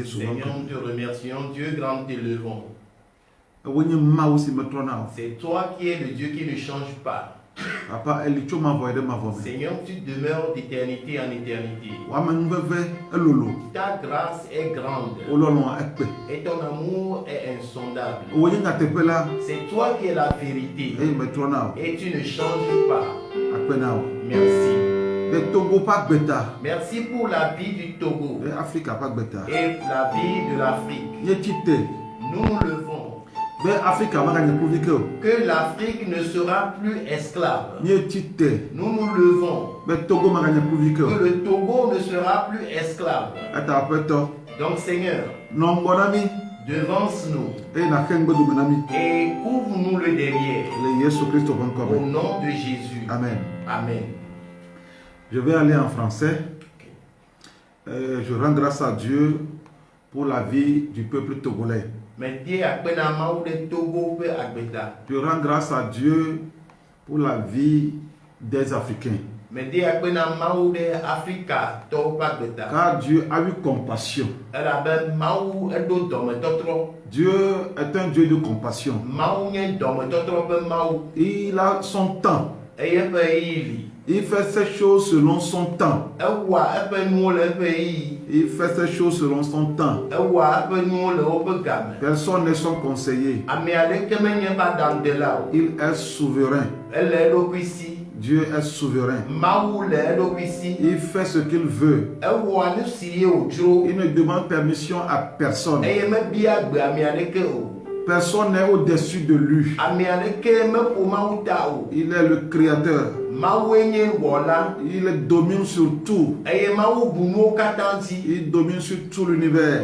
Seigneur, nous te remercions, Dieu grand t'élevons. C'est toi qui es le Dieu qui ne change pas. Seigneur, tu demeures d'éternité en éternité. Ta grâce est grande et ton amour est insondable. C'est toi qui es la vérité et tu ne changes pas. Merci. Merci pour la vie du Togo et la vie de l'Afrique. Nous nous levons. Que l'Afrique ne sera plus esclave. Nous nous levons. Que le Togo ne sera plus esclave. Donc Seigneur, devance-nous et couvre-nous le derrière. Au nom de Jésus. Amen. Amen. Je vais aller en français. Je rends grâce à Dieu pour la vie du peuple togolais. Je rends grâce à Dieu pour la vie des Africains. Car Dieu a eu compassion. Dieu est un Dieu de compassion. Il a son temps. Il fait ces choses selon son temps. Il fait ces choses selon son temps. Personne n'est son conseiller. Il est souverain. Dieu est souverain. Il fait ce qu'il veut. Il ne demande permission à personne. Personne n'est au-dessus de lui. Il est le créateur. Il domine sur tout. Il domine sur tout l'univers.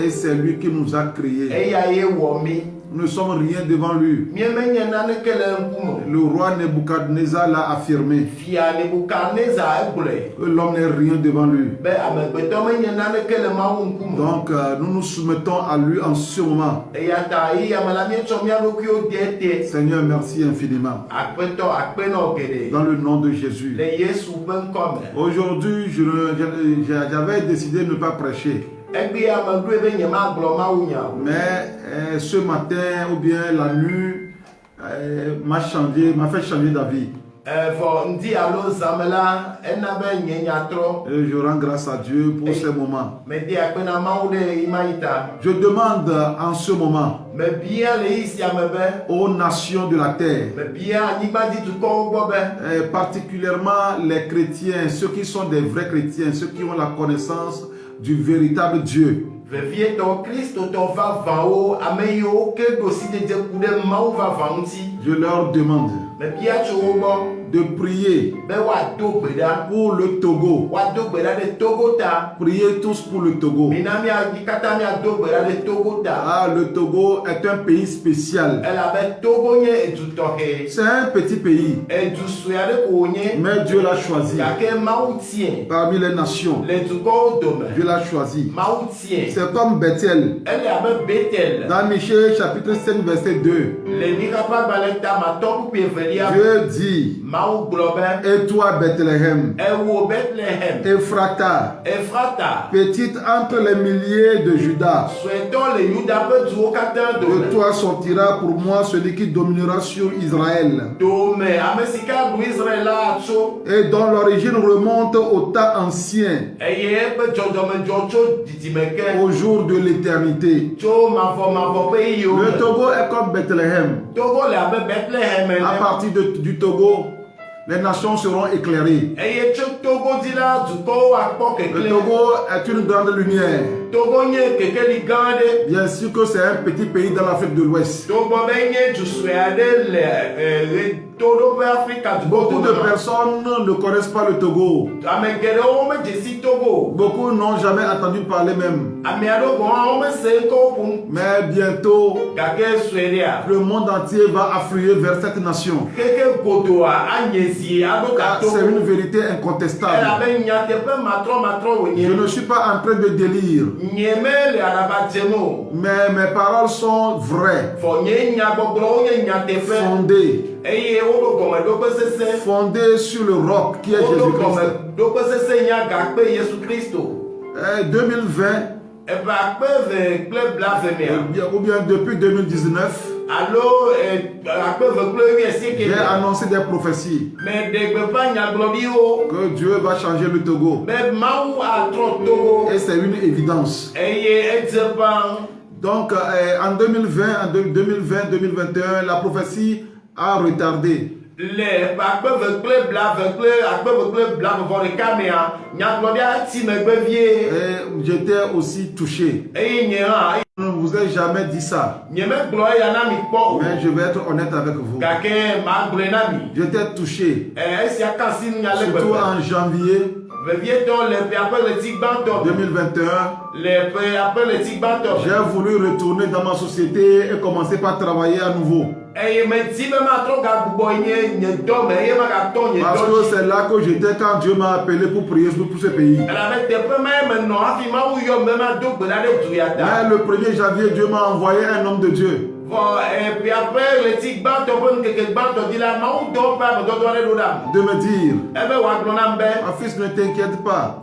Et c'est lui qui nous a créés. Nous ne sommes rien devant lui. Le roi Nebuchadnezzar l'a affirmé. L'homme n'est rien devant lui. Donc nous nous soumettons à lui en ce moment. Seigneur, merci infiniment. Dans le nom de Jésus. Aujourd'hui, j'avais décidé de ne pas prêcher. Mais ce matin ou bien la nuit m'a fait changer d'avis. Je rends grâce à Dieu pour ce moment. Je demande en ce moment aux nations de la terre, particulièrement les chrétiens, ceux qui sont des vrais chrétiens, ceux qui ont la connaissance du véritable Dieu. Je leur demande de prier pour le Togo. Priez tous pour le Togo. Ah, le Togo est un pays spécial. C'est un petit pays. Mais Dieu l'a choisi. Parmi les nations, Dieu l'a choisi. C'est comme Bethel. Dans Michée chapitre 5 verset 2. Dieu dit: et toi Bethléem, Ephrata, petite entre les milliers de Juda, de toi sortira pour moi celui qui dominera sur Israël, et dont l'origine remonte au temps ancien, au jour de l'éternité. Le Togo est comme Bethléem. À partir du Togo, les nations seront éclairées. Le Togo est une grande lumière. Bien sûr que c'est un petit pays dans l'Afrique de l'Ouest. Beaucoup de personnes ne connaissent pas le Togo. Beaucoup n'ont jamais entendu parler même. Mais bientôt, le monde entier va affluer vers cette nation. C'est une vérité incontestable. Je ne suis pas en train de délire. Mais mes paroles sont vraies. Fondées sur le roc qui est Jésus-Christ. 2020 ou bien depuis 2019, j'ai annoncé des prophéties que Dieu va changer le Togo. Et c'est une évidence. Donc en 2020-2021, la prophétie a retardé. J'étais aussi touché. Je ne vous ai jamais dit ça. Mais je vais être honnête avec vous. J'étais touché. Surtout en janvier 2021. J'ai voulu retourner dans ma société et commencer par travailler à nouveau. Parce que c'est là que j'étais quand Dieu m'a appelé pour prier pour ce pays. Mais le 1er janvier, Dieu m'a envoyé un homme de Dieu. De me dire, mon fils, ne t'inquiète pas.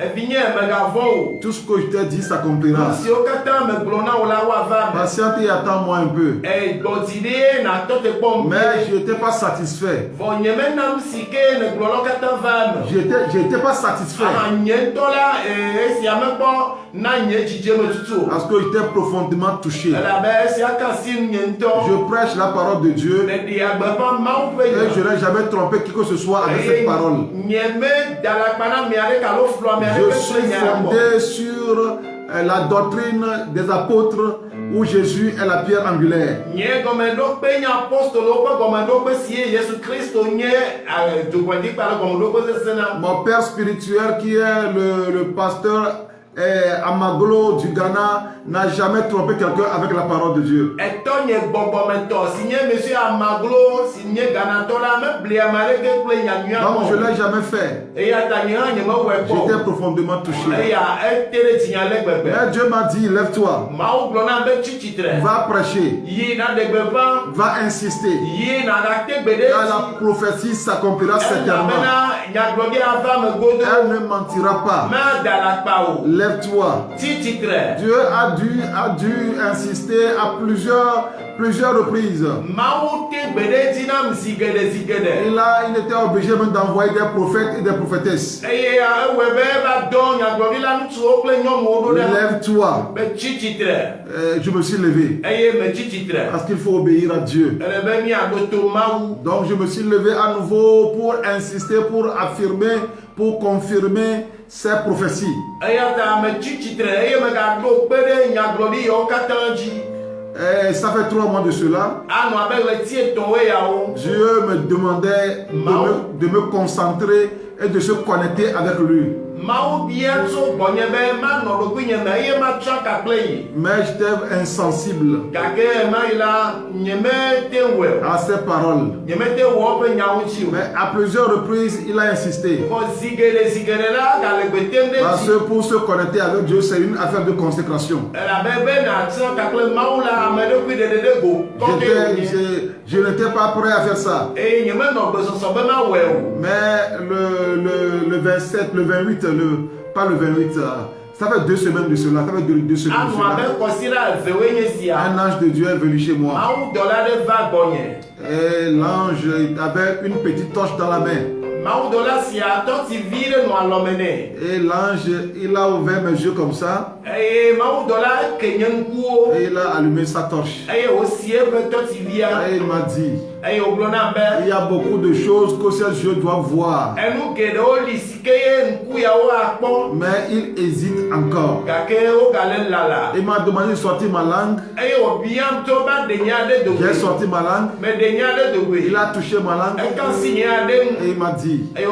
Tout ce que je t'ai dit s'accomplira. Patiente et attends-moi un peu. Mais je n'étais pas satisfait. J'étais pas satisfait. Parce que j'étais profondément touché. Je prêche la parole de Dieu et je n'ai jamais trompé qui que ce soit avec cette parole. Je suis fondé sur la doctrine des apôtres où Jésus est la pierre angulaire. Mon père spirituel qui est le pasteur Amaglo du Ghana n'a jamais trompé quelqu'un avec la parole de Dieu. Donc je ne l'ai jamais fait. J'étais profondément touché. Mais Dieu m'a dit, lève-toi. Va prêcher. Va insister. La prophétie s'accomplira certainement. Elle ne mentira pas. Lève-toi. Dieu a dû insister à plusieurs reprises. Il était obligé même d'envoyer des prophètes et des prophétesses. Lève-toi. Je me suis levé. Parce qu'il faut obéir à Dieu. Donc je me suis levé à nouveau pour insister, pour affirmer, pour confirmer ces prophéties. Et ça fait 3 mois de cela. Dieu me demandait de me concentrer et de se connecter avec lui. Mais j'étais insensible à ses paroles. Mais à plusieurs reprises, il a insisté. Parce que pour se connecter avec Dieu, c'est une affaire de consécration. Je n'étais pas prêt à faire ça. Mais le 27, le 28, pas le 28, ça fait 2 semaines de cela. Ça fait 2 semaines de cela. Un ange de Dieu est venu chez moi. Et l'ange avait une petite torche dans la main. Et l'ange, il a ouvert mes yeux comme ça. Et il a allumé sa torche. Et il m'a dit, Il y a beaucoup de choses que ces yeux doivent voir. Mais il hésite encore. Il m'a demandé de sortir ma langue. J'ai sorti ma langue. Il a touché ma langue. Et il m'a dit, il y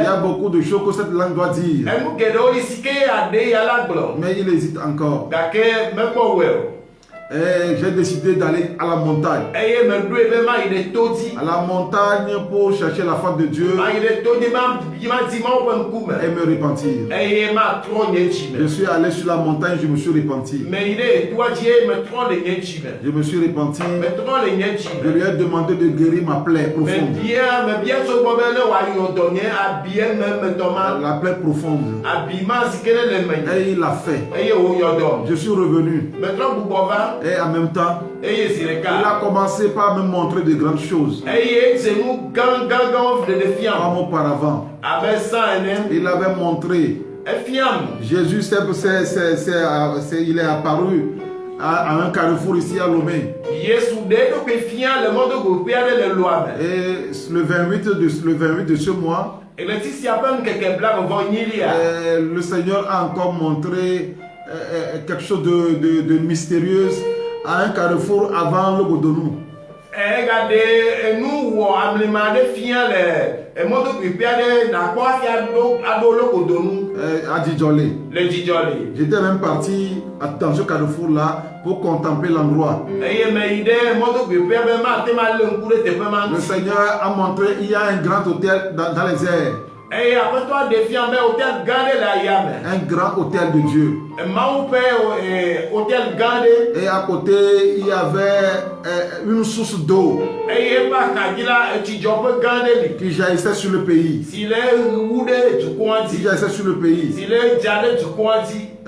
a beaucoup de choses que cette langue doit dire. Mais il hésite encore. Et j'ai décidé d'aller à la montagne. À la montagne pour chercher la face de Dieu et me repentir. Je suis allé sur la montagne, je me suis repenti. Je me suis repenti. Je lui ai demandé de guérir ma plaie profonde. La plaie profonde. Et il l'a fait. Je suis revenu. Et en même temps, il a commencé par me montrer de grandes choses. Comme auparavant, il avait montré. Jésus, il est apparu à un carrefour ici à Lomé. Et le 28 de ce mois, le Seigneur a encore montré quelque chose de mystérieux à un carrefour avant le Cotonou. À Djidjolé. J'étais même parti dans ce carrefour là pour contempler l'endroit. Le Seigneur a montré il y a un grand hôtel dans les airs. Un grand hôtel de Dieu. Et à côté, il y avait une source d'eau qui jaillissait sur le pays. Qui jaillissait sur le pays.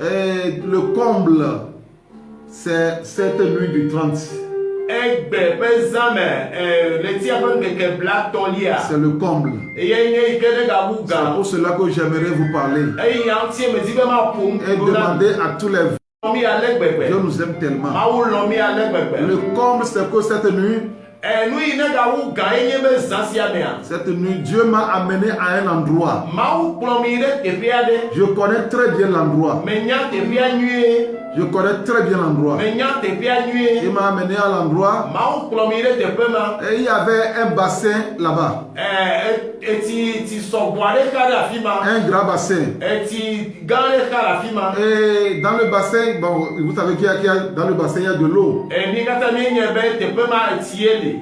Et le comble, c'est cette nuit du 30. C'est le comble. C'est pour cela que j'aimerais vous parler et demander à tous les Dieu nous aime tellement. Le comble, c'est que cette nuit, Dieu m'a amené à un endroit. Je connais très bien l'endroit. Je connais très bien l'endroit. Il m'a amené à l'endroit et il y avait un bassin là-bas. Un grand bassin. Et dans le bassin, bon, vous savez qu'il y a dans le bassin, il y a de l'eau.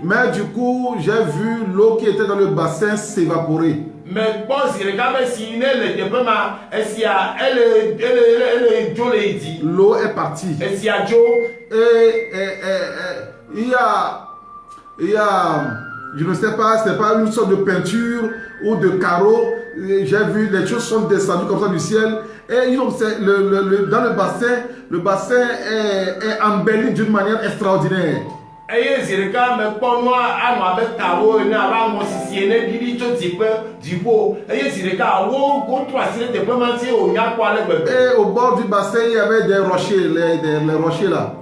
Mais du coup, j'ai vu l'eau qui était dans le bassin s'évaporer. L'eau est partie. Et il y a, je ne sais pas, c'est pas une sorte de peinture ou de carreau. J'ai vu les choses sont descendues comme ça du ciel. Et dans le bassin est embelli d'une manière extraordinaire. Et au bord du bassin, il y avait des rochers, les rochers là.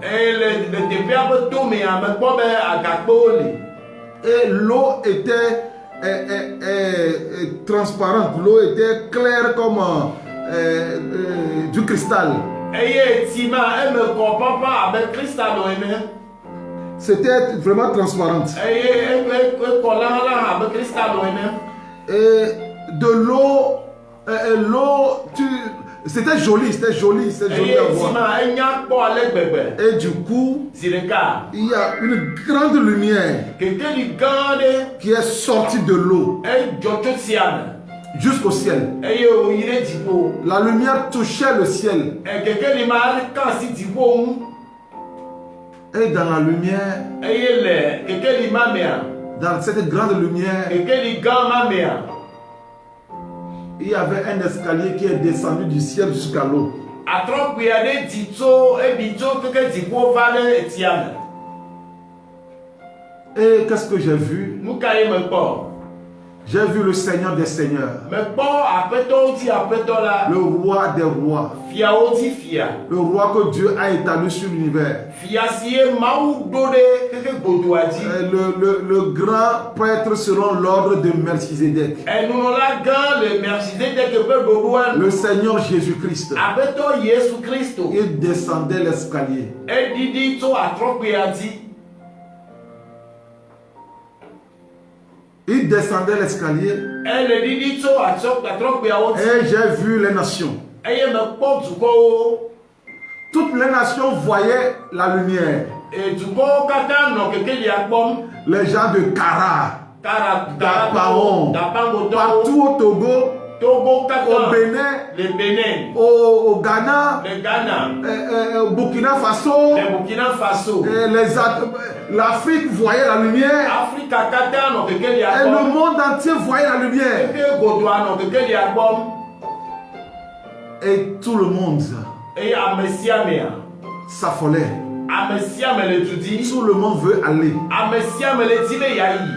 Et l'eau était transparente, l'eau était claire comme du cristal. C'était vraiment transparente. Et de l'eau, c'était joli à voir. Et du coup, il y a une grande lumière qui est sortie de l'eau jusqu'au ciel. La lumière touchait le ciel. Et dans la lumière, dans cette grande lumière, il y avait un escalier qui est descendu du ciel jusqu'à l'eau. Et qu'est-ce que j'ai vu? J'ai vu le Seigneur des Seigneurs. Le roi des rois. Le roi que Dieu a établi sur l'univers. Le grand prêtre selon l'ordre de Melchizedek. Le Seigneur Jésus-Christ. Il descendait l'escalier. Il descendait l'escalier et j'ai vu les nations. Toutes les nations voyaient la lumière. Les gens de Kara, d'Apaon, partout au Togo, au Bénin, au Ghana, au Burkina Faso, l'Afrique voyait la lumière et le monde entier voyait la lumière. Et tout le monde s'affolait. Tout le monde veut aller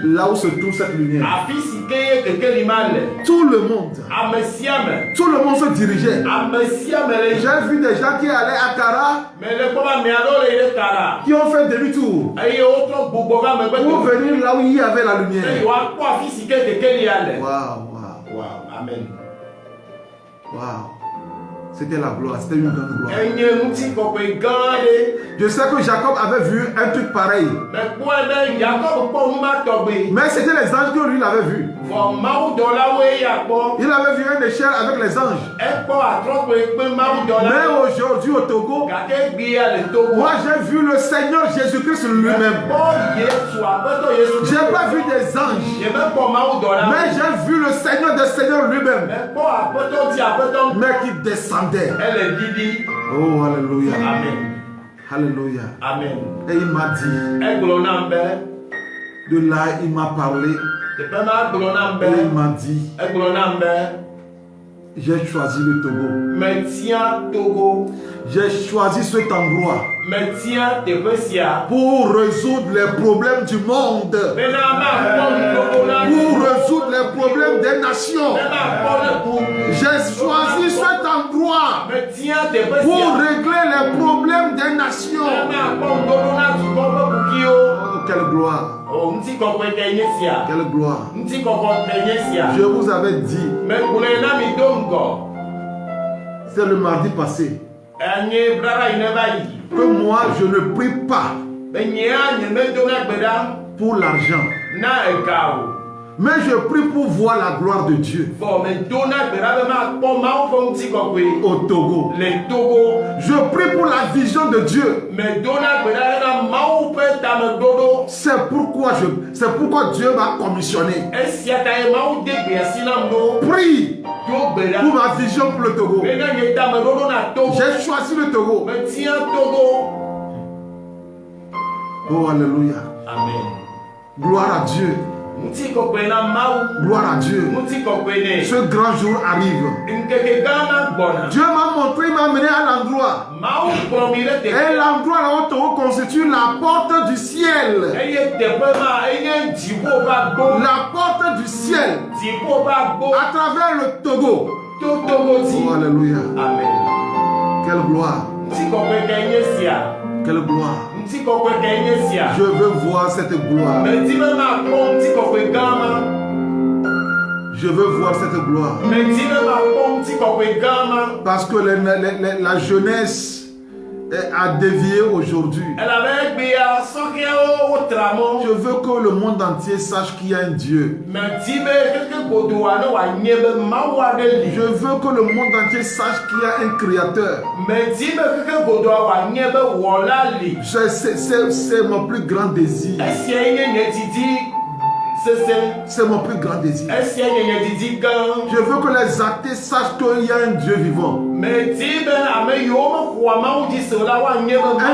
là où se trouve cette lumière. Tout le monde se dirigeait. J'ai vu des gens qui allaient à Kara, qui ont fait demi-tour pour venir là où il y avait la lumière. Waouh. Amen. Waouh. C'était la gloire, c'était une grande gloire. Je sais que Jacob avait vu un truc pareil. Mais c'était les anges que lui l'avait vu. Il avait vu une échelle avec les anges. Mais aujourd'hui au Togo, moi j'ai vu le Seigneur Jésus-Christ lui-même. J'ai pas vu des anges, mais j'ai vu le Seigneur des Seigneurs lui-même. Mais qui descendait. Oh, alléluia. Amen. Alléluia. Amen. Et il m'a dit, de là il m'a parlé. Et il m'a dit, j'ai choisi le Togo. J'ai choisi cet endroit pour résoudre les problèmes du monde, pour résoudre les problèmes des nations. J'ai choisi cet endroit pour régler les problèmes des nations. Oh, quelle gloire! Quelle gloire! Je vous avais dit, c'est le mardi passé, que moi je ne prie pas pour l'argent, mais je prie pour voir la gloire de Dieu au Togo. Je prie pour la vision de Dieu. C'est pourquoi Dieu m'a commissionné. Prie pour ma vision pour le Togo. J'ai choisi le Togo. Oh, alléluia. Amen. Gloire à Dieu. Gloire à Dieu. Ce grand jour arrive. Dieu m'a montré, il m'a amené à l'endroit. Et l'endroit là où Togo constitue la porte du ciel. La porte du ciel. À travers le Togo. Oh, alléluia. Amen. Quelle gloire. Quelle gloire. Je veux voir cette gloire. Je veux voir cette gloire. Parce que la jeunesse a dévié aujourd'hui. Je veux que le monde entier sache qu'il y a un Dieu. Je veux que le monde entier sache qu'il y a un Créateur. C'est mon plus grand désir. C'est mon plus grand désir. Je veux que les athées sachent qu'il y a un Dieu vivant. Un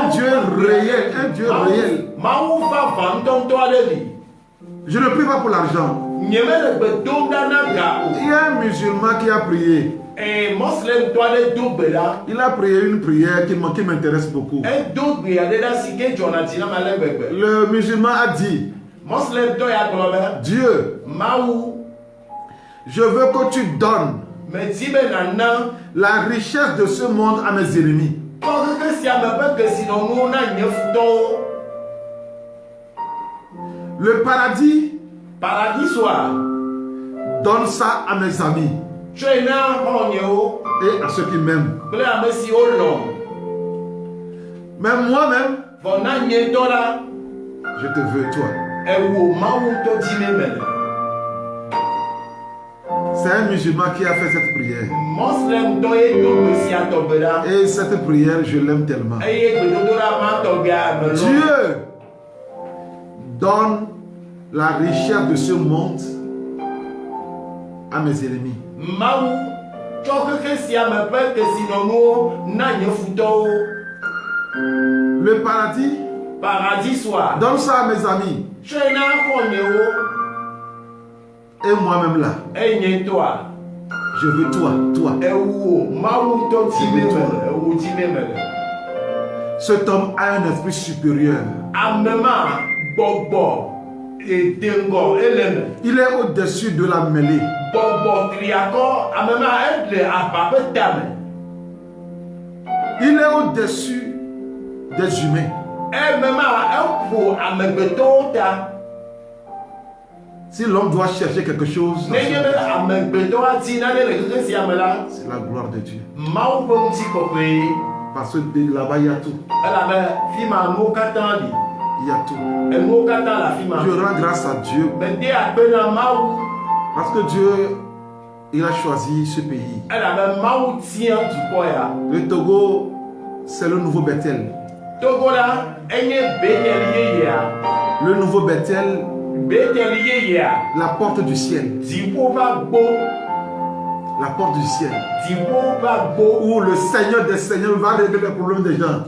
Dieu réel, un Dieu réel. Je ne prie pas pour l'argent. Il y a un musulman qui a prié. Il a prié une prière qui m'intéresse beaucoup. Le musulman a dit, Dieu, Je veux que tu donnes la richesse de ce monde à mes ennemis. Le paradis soit. Donne ça à mes amis et à ceux qui m'aiment. Mais moi-même, je te veux toi. C'est un musulman qui a fait cette prière. Et cette prière, je l'aime tellement. Dieu donne la richesse de ce monde à mes ennemis. Le paradis soit. Donne ça à mes amis. Et moi-même là. Je veux toi. Cet homme a un esprit supérieur. Il est au-dessus de la mêlée. Il est au-dessus des humains. Si l'homme doit chercher quelque chose, c'est la gloire de Dieu. Parce que là-bas, il y a tout. Il y a tout. Je rends grâce à Dieu. Parce que Dieu, il a choisi ce pays. Le Togo, c'est le nouveau Bethel. Le nouveau Bethel, la porte du ciel. La porte du ciel. Où le Seigneur des Seigneurs va régler les problèmes des gens.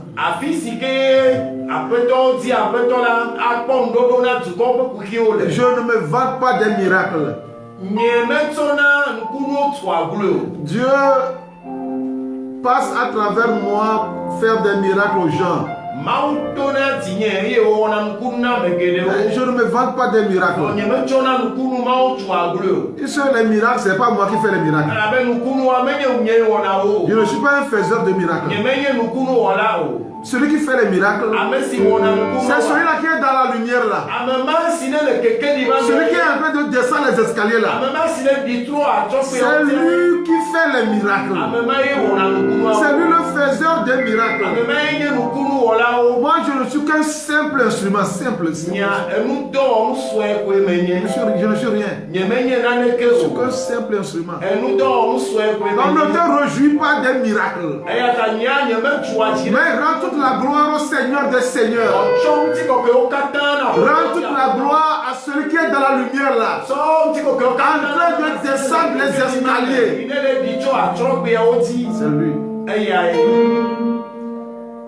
Je ne me vante pas des miracles. Dieu passe à travers moi faire des miracles aux gens. Je ne me vante pas des miracles. Les miracles, ce n'est pas moi qui fais les miracles. Je ne suis pas un faiseur de miracles. Celui qui fait les miracles, c'est celui-là qui est dans la lumière là. Celui qui est en train de descendre les escaliers là. C'est lui qui fait les miracles. C'est lui le faiseur des miracles. Moi je ne suis qu'un simple instrument, simple. Je ne suis rien. Je suis qu'un simple instrument. Donc ne te réjouis pas des miracles. Mais rends toute la gloire au Seigneur des Seigneurs. Rends toute la gloire à celui qui est dans la lumière là. En train de descendre les escaliers. C'est lui.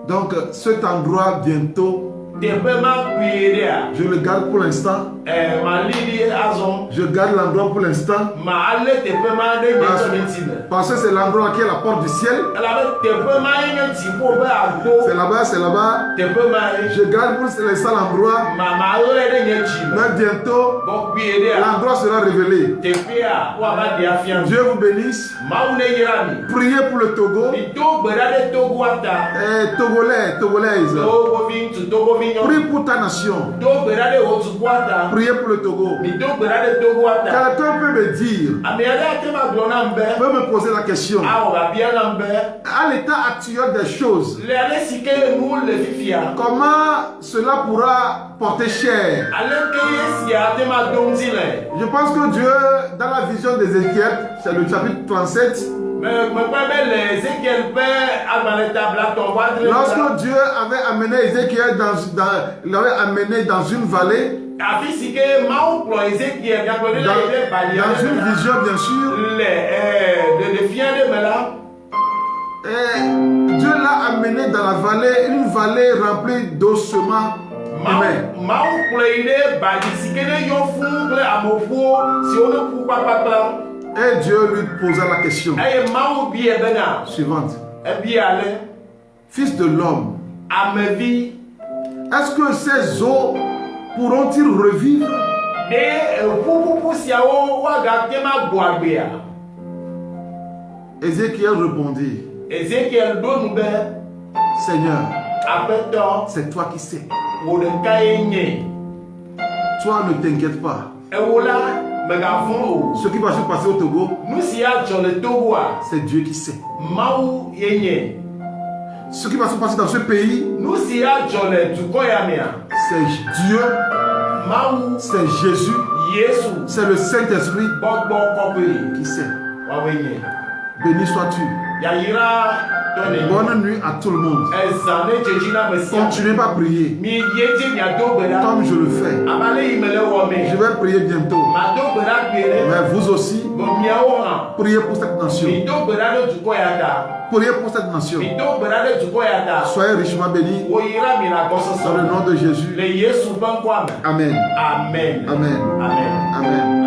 Donc cet endroit bientôt, je le garde pour l'instant. Je garde l'endroit pour l'instant. Parce que c'est l'endroit qui est la porte du ciel. C'est là-bas, c'est là-bas. Je garde pour l'instant l'endroit. Mais bientôt, l'endroit sera révélé. Dieu vous bénisse. Priez pour le Togo. Togolais. Prie pour ta nation. Priez pour le Togo. Quelqu'un peut me dire, peut me poser la question, à l'état actuel des choses, comment cela pourra porter cher? Je pense que Dieu, dans la vision d'Ézéchiel, c'est le chapitre 37, lorsque Dieu avait amené Ézéchiel dans une vallée, dans une vision bien sûr, Dieu l'a amené dans la vallée, une vallée remplie d'ossements humains. Et Dieu lui posa la question suivante. Fils de l'homme, est-ce que ces eaux pourront-ils revivre? Ézéchiel répondit, Seigneur, c'est toi qui sais. Toi, ne t'inquiète pas. Ce qui va se passer au Togo, c'est Dieu qui sait. Ce qui va se passer dans ce pays, c'est Dieu, c'est Jésus, c'est le Saint-Esprit qui sait. Béni sois-tu. Bonne nuit à tout le monde. Continuez à prier comme je le fais. Je vais prier bientôt. Mais vous aussi, priez pour cette nation. Priez pour cette nation. Soyez richement bénis dans le nom de Jésus. Amen. Amen. Amen. Amen.